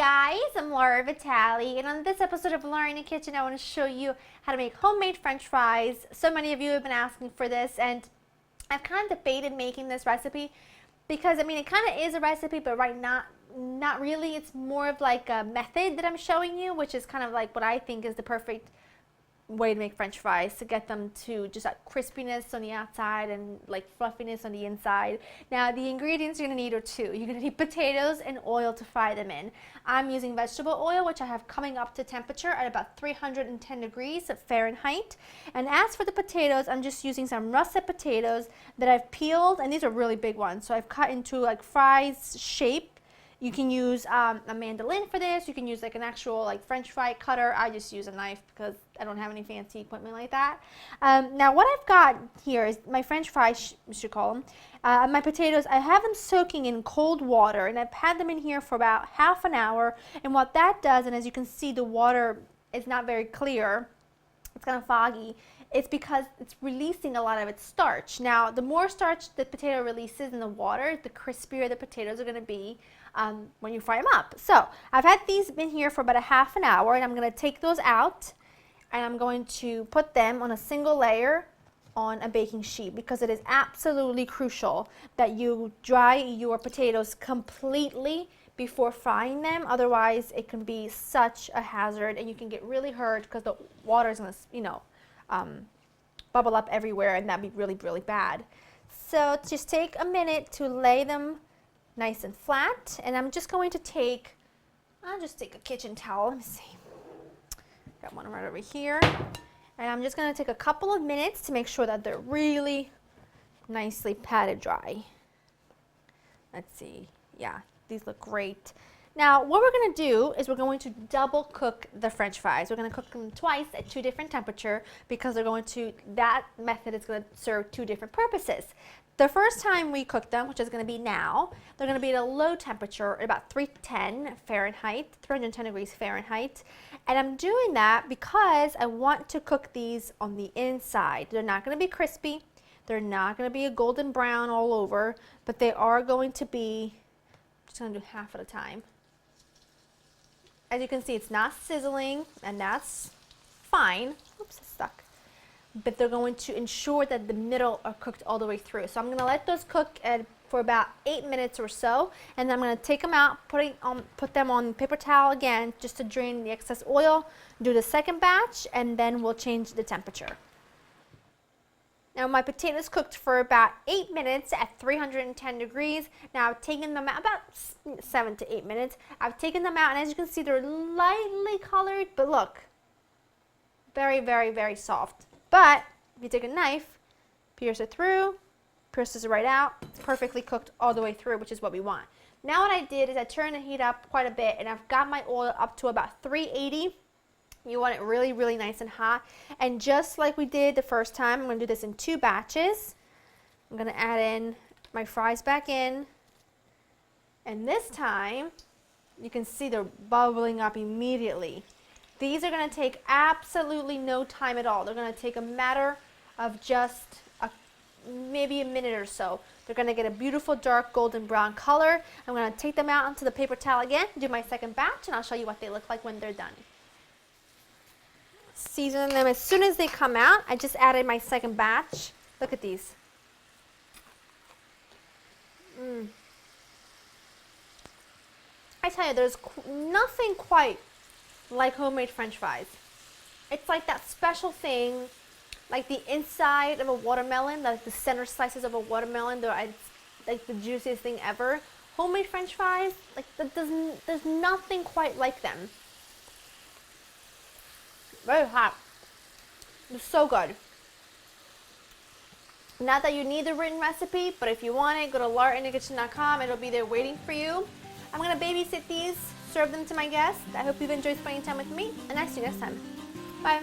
guys, I'm Laura Vitale, and on this episode of Laura in the Kitchen, I want to show you how to make homemade French fries. So many of you have been asking for this, and I've kind of debated making this recipe because, I mean, it kind of is a recipe, but not really. It's more of like a method that I'm showing you, which is kind of like what I think is the perfect way to make French fries, to get them to just that crispiness on the outside and like fluffiness on the inside. Now the ingredients you're going to need are two. You're going to need potatoes and oil to fry them in. I'm using vegetable oil, which I have coming up to temperature at about 310 degrees Fahrenheit. And as for the potatoes, I'm just using some russet potatoes that I've peeled, and these are really big ones, so I've cut into like fries shape. You can use a mandolin for this. You can use like an actual like French fry cutter. I just use a knife because I don't have any fancy equipment like that. Now what I've got here is my French fries, we should call them. My potatoes, I have them soaking in cold water, and I've had them in here for about half an hour. And what that does, and as you can see, the water is not very clear. It's kind of foggy. It's because it's releasing a lot of its starch. Now, the more starch the potato releases in the water, the crispier the potatoes are going to be when you fry them up. So, I've had these in here for about a half an hour, and I'm going to take those out, and I'm going to put them on a single layer on a baking sheet, because it is absolutely crucial that you dry your potatoes completely before frying them. Otherwise, it can be such a hazard, and you can get really hurt because the water is going to, bubble up everywhere, and that'd be really, really bad. So just take a minute to lay them nice and flat, and I'm just going to take, I'll just take a kitchen towel. Let me see. Got one right over here. And I'm just going to take a couple of minutes to make sure that they're really nicely patted dry. Let's see. Yeah, these look great. Now, what we're going to do is we're going to double cook the French fries. We're going to cook them twice at two different temperatures, because that method is going to serve two different purposes. The first time we cook them, which is going to be now, they're going to be at a low temperature at about 310 degrees Fahrenheit. And I'm doing that because I want to cook these on the inside. They're not going to be crispy. They're not going to be a golden brown all over, but they are going to be, I'm just going to do half at a time. As you can see, it's not sizzling, and that's fine. Oops, it's stuck. But they're going to ensure that the middle are cooked all the way through. So I'm going to let those cook for about 8 minutes or so, and then I'm going to take them out, put them on paper towel again, just to drain the excess oil, do the second batch, and then we'll change the temperature. Now my potatoes cooked for about 8 minutes at 310 degrees. Now I've taken them out, about 7 to 8 minutes. I've taken them out, and as you can see, they're lightly colored, but look, very, very, very soft. But if you take a knife, pierce it through, pierces it right out, it's perfectly cooked all the way through, which is what we want. Now what I did is I turned the heat up quite a bit, and I've got my oil up to about 380. You want it really, really nice and hot. And just like we did the first time, I'm going to do this in two batches. I'm going to add in my fries back in. And this time, you can see they're bubbling up immediately. These are going to take absolutely no time at all. They're going to take a matter of just maybe a minute or so. They're going to get a beautiful dark golden brown color. I'm going to take them out onto the paper towel again, do my second batch, and I'll show you what they look like when they're done. Season them as soon as they come out. I just added my second batch. Look at these. I tell you, there's nothing quite like homemade French fries. It's like that special thing, like the inside of a watermelon, like the center slices of a watermelon. They're like the juiciest thing ever. Homemade French fries, like there's nothing quite like them. Very hot. It's so good. Not that you need the written recipe, but if you want it, go to laurainthekitchen.com. It'll be there waiting for you. I'm going to babysit these, serve them to my guests. I hope you've enjoyed spending time with me, and I'll see you next time. Bye.